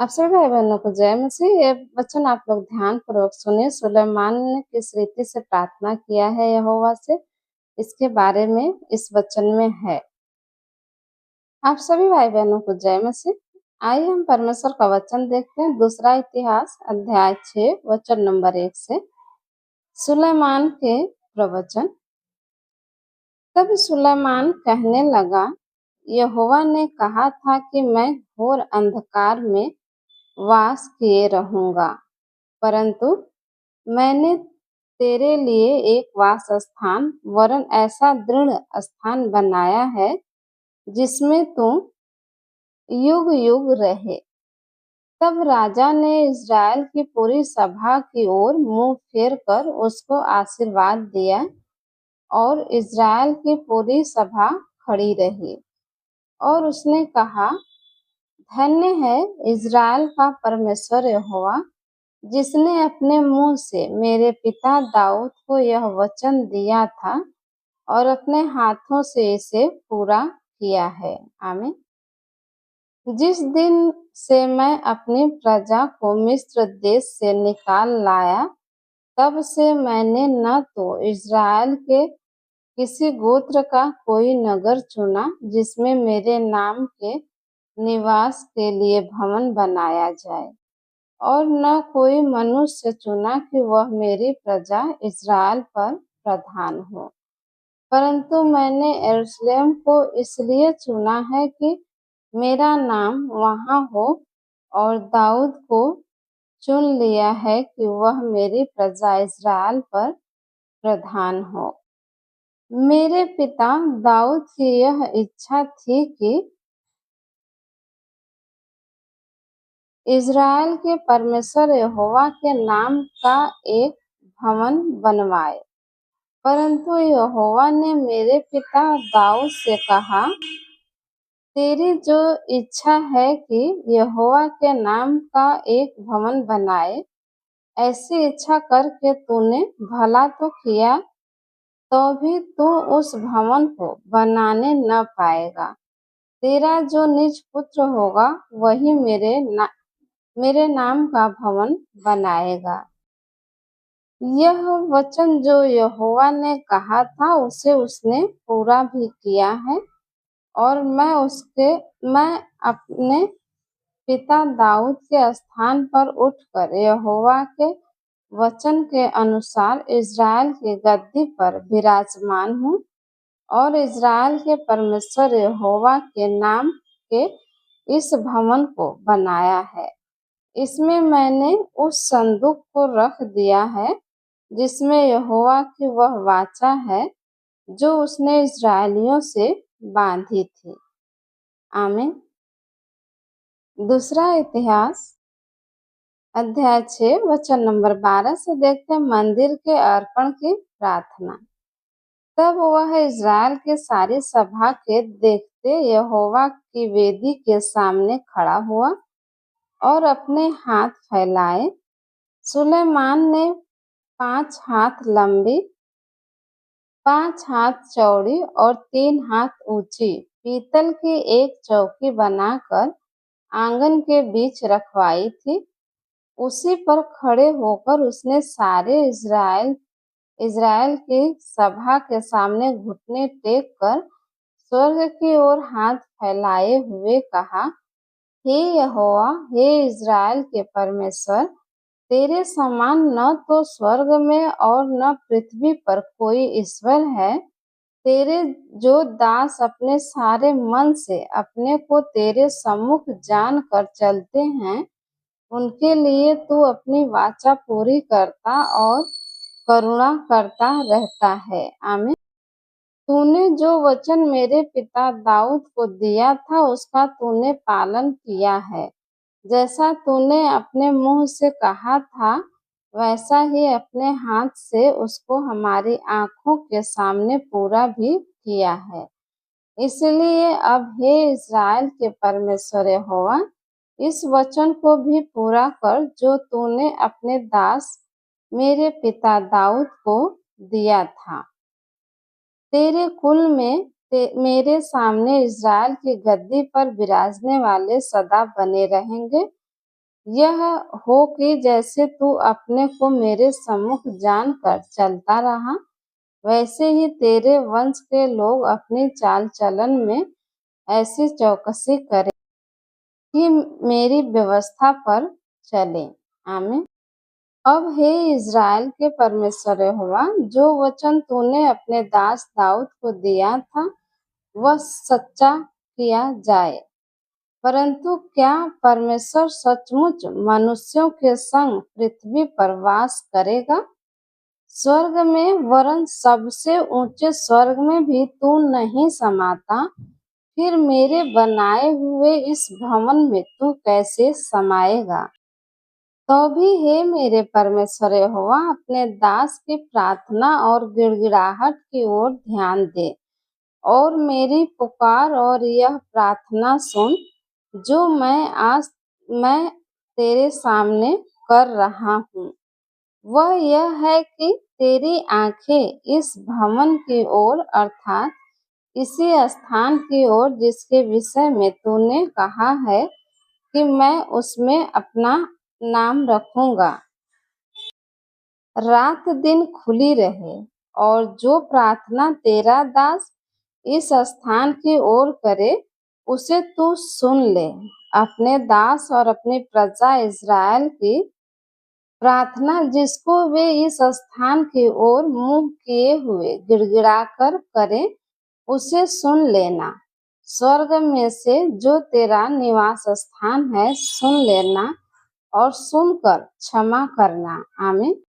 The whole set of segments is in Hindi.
आप सभी भाई-बहनों को जय मसीह। ये वचन आप लोग ध्यानपूर्वक सुनिए। सुलेमान ने किस रीति से प्रार्थना किया है यहोवा से, इसके बारे में इस वचन में है। आप सभी भाई-बहनों को जय मसीह। आइए हम परमेश्वर का वचन देखते हैं। दूसरा इतिहास अध्याय 6 वचन नंबर 1 से। सुलेमान के प्रवचन। तब सुलेमान कहने लगा, यहोवा ने कहा था कि मैं घोर अंधकार में वास किए रहूंगा, परंतु मैंने तेरे लिए एक वास स्थान वरन ऐसा दृढ़ स्थान बनाया है जिसमें तू युग युग रहे। तब राजा ने इज़राइल की पूरी सभा की ओर मुंह फेर कर उसको आशीर्वाद दिया और इज़राइल की पूरी सभा खड़ी रही। और उसने कहा, धन्य है इज़राइल का परमेश्वर यहोवा, जिसने अपने मुंह से मेरे पिता दाऊद को यह वचन दिया था और अपने हाथों से इसे पूरा किया है। आमीन। जिस दिन से मैं अपनी प्रजा को मिस्र देश से निकाल लाया, तब से मैंने न तो इज़राइल के किसी गोत्र का कोई नगर चुना जिसमें मेरे नाम के निवास के लिए भवन बनाया जाए, और न कोई मनुष्य चुना कि वह मेरी प्रजा इज़राइल पर प्रधान हो। परंतु मैंने यरूशलेम को इसलिए चुना है कि मेरा नाम वहाँ हो, और दाऊद को चुन लिया है कि वह मेरी प्रजा इज़राइल पर प्रधान हो। मेरे पिता दाऊद की यह इच्छा थी कि इज़राइल के परमेश्वर यहोवा के नाम का एक भवन बनवाए। परंतु यहोवा ने मेरे पिता दाऊद से कहा, तेरी जो इच्छा है कि यहोवा के नाम का एक भवन बनाए, ऐसी इच्छा करके तूने भला तो किया, तो भी तू उस भवन को बनाने न पाएगा। तेरा जो निज पुत्र होगा वही मेरे नाम का भवन बनाएगा। यह वचन जो यहोवा ने कहा था उसे उसने पूरा भी किया है, और मैं अपने पिता दाऊद के स्थान पर उठकर यहोवा के वचन के अनुसार इज़राइल की गद्दी पर विराजमान हूँ, और इज़राइल के परमेश्वर यहोवा के नाम के इस भवन को बनाया है। इसमें मैंने उस संदूक को रख दिया है जिसमें यहोवा की वह वाचा है जो उसने इज़राइलियों से बांधी थी। आमीन। दूसरा इतिहास अध्याय 6 वचन नंबर 12 से देखते हैं। मंदिर के अर्पण की प्रार्थना। तब वह इज़राइल के सारी सभा के देखते यहोवा की वेदी के सामने खड़ा हुआ और अपने हाथ फैलाए। सुलेमान ने 5 हाथ लंबी, 5 हाथ चौड़ी और 3 हाथ ऊंची पीतल की एक चौकी बनाकर आंगन के बीच रखवाई थी। उसी पर खड़े होकर उसने सारे इज़राइल की सभा के सामने घुटने टेक कर स्वर्ग की ओर हाथ फैलाए हुए कहा, हे यहोवा, हे इज़राइल के परमेश्वर, तेरे समान न तो स्वर्ग में और न पृथ्वी पर कोई ईश्वर है। तेरे जो दास अपने सारे मन से अपने को तेरे सम्मुख जान कर चलते हैं, उनके लिए तू अपनी वाचा पूरी करता और करुणा करता रहता है। आमीन। तूने जो वचन मेरे पिता दाऊद को दिया था उसका तूने पालन किया है। जैसा तूने अपने मुंह से कहा था वैसा ही अपने हाथ से उसको हमारी आंखों के सामने पूरा भी किया है। इसलिए अब हे इज़राइल के परमेश्वर यहोवा, इस वचन को भी पूरा कर जो तूने अपने दास मेरे पिता दाऊद को दिया था। तेरे कुल में मेरे सामने इज़राइल की गद्दी पर विराजने वाले सदा बने रहेंगे, यह हो कि जैसे तू अपने को मेरे सम्मुख जानकर चलता रहा, वैसे ही तेरे वंश के लोग अपनी चाल चलन में ऐसी चौकसी करें कि मेरी व्यवस्था पर चले। आमीन। अब हे इज़राइल के परमेश्वर यहोवा, जो वचन तूने अपने दास दाऊद को दिया था वह सच्चा किया जाए। परंतु क्या परमेश्वर सचमुच मनुष्यों के संग पृथ्वी पर वास करेगा? स्वर्ग में वरन सबसे ऊंचे स्वर्ग में भी तू नहीं समाता, फिर मेरे बनाए हुए इस भवन में तू कैसे समाएगा? तो भी हे मेरे परमेश्वर यहोवा, अपने दास की प्रार्थना और गिड़गिड़ाहट की ओर ध्यान दे और मेरी पुकार और यह प्रार्थना सुन जो मैं तेरे सामने कर रहा हूँ। वह यह है कि तेरी आंखें इस भवन की ओर अर्थात इसी स्थान की ओर जिसके विषय में तूने कहा है कि मैं उसमें अपना नाम रखूंगा, रात दिन खुली रहे। और जो प्रार्थना तेरा दास इस स्थान की ओर करे उसे तू सुन ले। अपने दास और अपनी प्रजा इज़राइल की प्रार्थना जिसको वे इस स्थान की ओर मुंह किए हुए गिड़गिड़ाकर करें उसे सुन लेना। स्वर्ग में से जो तेरा निवास स्थान है सुन लेना और सुनकर क्षमा करना। आमीन।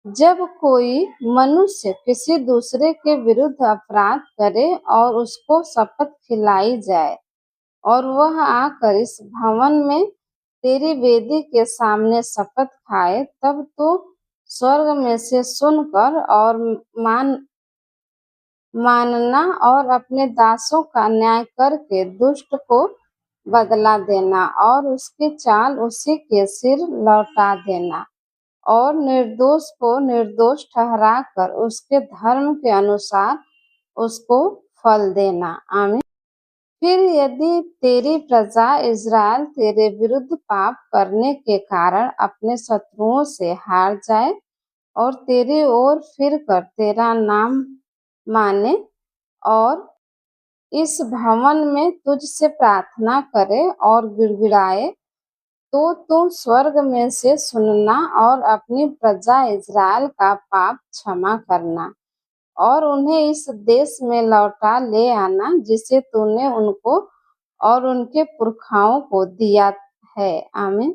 जब कोई मनुष्य किसी दूसरे के विरुद्ध अपराध करे और उसको शपथ खिलाई जाए और वह आकर इस भवन में तेरी वेदी के सामने शपथ खाए, तब तू स्वर्ग में से सुनकर और मानना और अपने दासों का न्याय करके दुष्ट को बदला देना और उसकी चाल उसी के सिर लौटा देना और निर्दोष को निर्दोष ठहराकर उसके धर्म के अनुसार उसको फल देना। आमीन। फिर यदि तेरी प्रजा इज़राइल तेरे विरुद्ध पाप करने के कारण अपने शत्रुओं से हार जाए और तेरी ओर फिरकर तेरा नाम माने और इस भवन में तुझसे प्रार्थना करे और गिड़गिड़ाए, तो तू स्वर्ग में से सुनना और अपनी प्रजा इज़राइल का पाप क्षमा करना और उन्हें इस देश में लौटा ले आना जिसे तूने उनको और उनके पुरखाओं को दिया है। आमीन।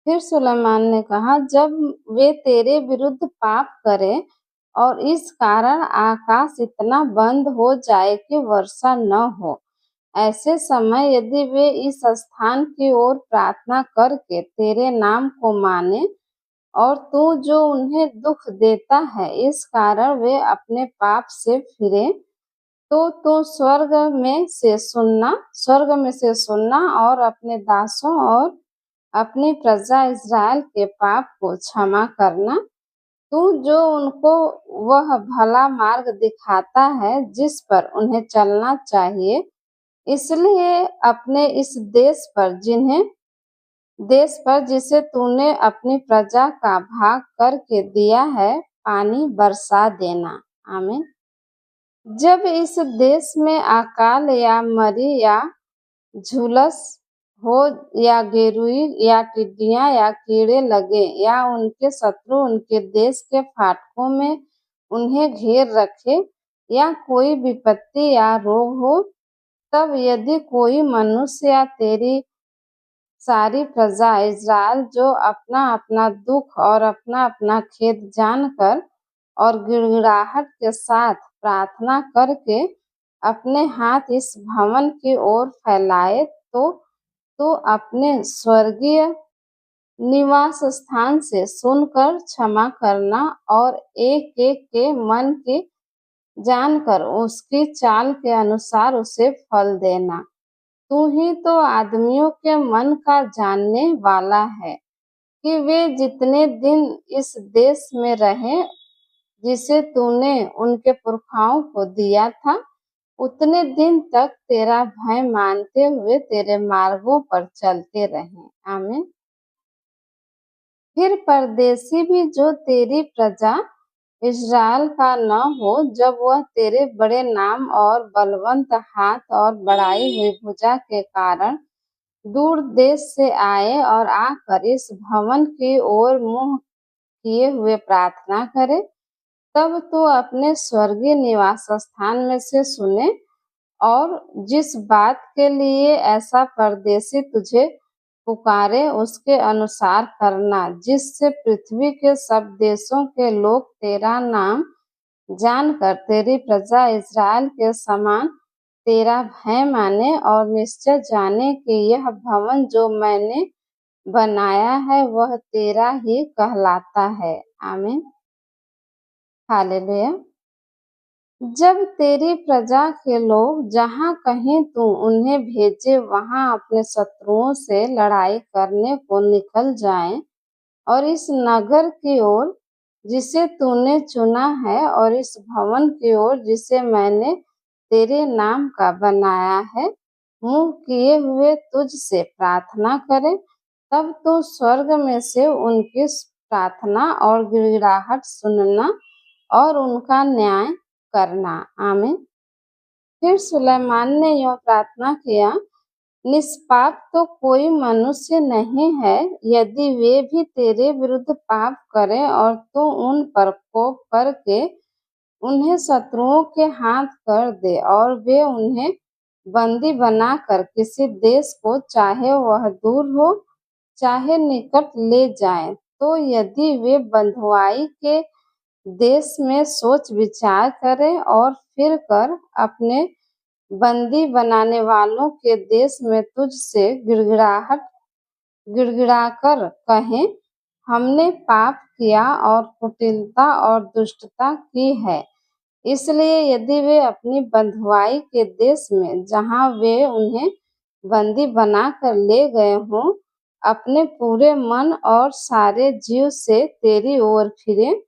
फिर सुलेमान ने कहा, जब वे तेरे विरुद्ध पाप करें और इस कारण आकाश इतना बंद हो जाए कि वर्षा न हो, ऐसे समय यदि वे इस स्थान की ओर प्रार्थना करके तेरे नाम को माने और तू जो उन्हें दुख देता है इस कारण वे अपने पाप से फिरे, तो तू स्वर्ग में से सुनना और अपने दासों और अपनी प्रजा इज़राइल के पाप को क्षमा करना। तू जो उनको वह भला मार्ग दिखाता है जिस पर उन्हें चलना चाहिए, इसलिए अपने इस देश पर जिसे तूने अपनी प्रजा का भाग करके दिया है पानी बरसा देना। आमीन। जब इस देश में अकाल या मरी या झुलस हो या गेरुई या टिड्डियां या कीड़े लगे या उनके शत्रु उनके देश के फाटकों में उन्हें घेर रखे या कोई विपत्ति या रोग हो, तब यदि कोई मनुष्य या तेरी सारी प्रजा इज़राइल जो अपना अपना दुख और अपना अपना खेद जानकर और गिड़गिड़ाहट के साथ प्रार्थना करके अपने हाथ इस भवन की ओर फैलाए, तो तू अपने स्वर्गीय निवास स्थान से सुनकर क्षमा करना और एक एक के मन की जानकर उसकी चाल के अनुसार उसे फल देना। तू ही तो आदमियों के मन का जानने वाला है कि वे जितने दिन इस देश में रहें जिसे तूने उनके पुरखाओं को दिया था, उतने दिन तक तेरा भय मानते हुए तेरे मार्गों पर चलते रहें। आमीन। फिर परदेसी भी जो तेरी प्रजा इज़राइल का न हो, जब वह तेरे बड़े नाम और बलवन्त हाथ और बढ़ाई हुई भुजा के कारण दूर देश से आए और आकर इस भवन की ओर मुँह किए हुए प्रार्थना करे, तब तू अपने स्वर्गीय निवास स्थान में से सुने और जिस बात के लिए ऐसा परदेसी तुझे पुकारे उसके अनुसार करना, जिससे पृथ्वी के सब देशों के लोग तेरा नाम जानकर तेरी प्रजा इज़राइल के समान तेरा भय माने और निश्चय जाने कि यह भवन जो मैंने बनाया है वह तेरा ही कहलाता है। आमीन। हालेलुया। जब तेरी प्रजा के लोग जहाँ कहीं तू उन्हें भेजे वहाँ अपने शत्रुओं से लड़ाई करने को निकल जाएं और इस नगर की ओर जिसे तूने चुना है और इस भवन की ओर जिसे मैंने तेरे नाम का बनाया है मुंह किए हुए तुझसे प्रार्थना करे, तब तू स्वर्ग में से उनकी प्रार्थना और गिड़गिड़ाहट सुनना और उनका न्याय करना। आमीन। फिर सुलेमान ने यह प्रार्थना किया, निष्पाप तो कोई मनुष्य नहीं है, यदि वे भी तेरे विरुद्ध पाप करें और तू उन पर कोप करके उन्हें शत्रुओं के हाथ कर दे और वे उन्हें बंदी बनाकर किसी देश को चाहे वह दूर हो चाहे निकट ले जाएं, तो यदि वे बंधुआई के देश में सोच विचार करें और फिर कर अपने बंदी बनाने वालों के देश में तुझसे गिड़गिड़ाकर कहें, हमने पाप किया और कुटिलता और दुष्टता की है, इसलिए यदि वे अपनी बंधुआई के देश में जहाँ वे उन्हें बंदी बनाकर ले गए हों अपने पूरे मन और सारे जीव से तेरी ओर फिरें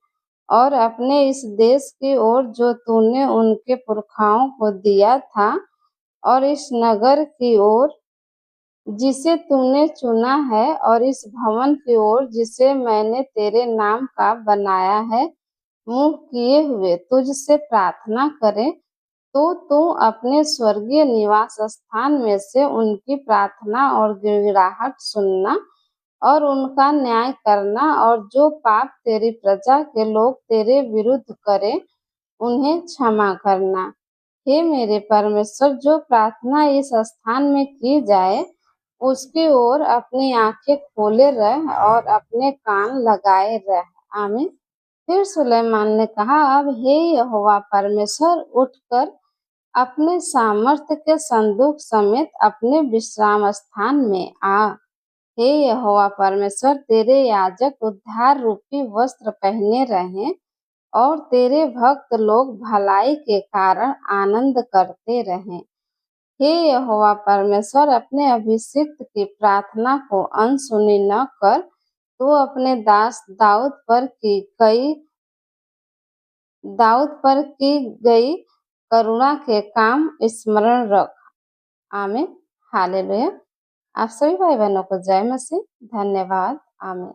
और अपने इस देश की ओर जो तूने उनके पुरखाओं को दिया था और इस नगर की ओर जिसे तूने चुना है और इस भवन की ओर जिसे मैंने तेरे नाम का बनाया है मुंह किए हुए तुझसे प्रार्थना करे, तो तू अपने स्वर्गीय निवास स्थान में से उनकी प्रार्थना और गिड़गिड़ाहट सुनना और उनका न्याय करना और जो पाप तेरी प्रजा के लोग तेरे विरुद्ध करें उन्हें क्षमा करना। हे मेरे परमेश्वर, जो प्रार्थना इस स्थान में की जाए उसकी ओर अपनी आंखें खोले रह और अपने कान लगाए रह। आमीन। फिर सुलेमान ने कहा, अब हे यहोवा परमेश्वर, उठकर अपने सामर्थ्य के संदूक समेत अपने विश्राम स्थान में आ। हे यहोवा परमेश्वर, तेरे याजक उद्धार रूपी वस्त्र पहने रहें और तेरे भक्त लोग भलाई के कारण आनंद करते रहें। हे यहोवा परमेश्वर, अपने अभिषिक्त की प्रार्थना को अनसुनी न कर, तू अपने दास दाऊद पर की गई करुणा के काम स्मरण रख। आमीन। हालेलुया। आप सभी भाई बहनों को जय मसीह। धन्यवाद। आमीन।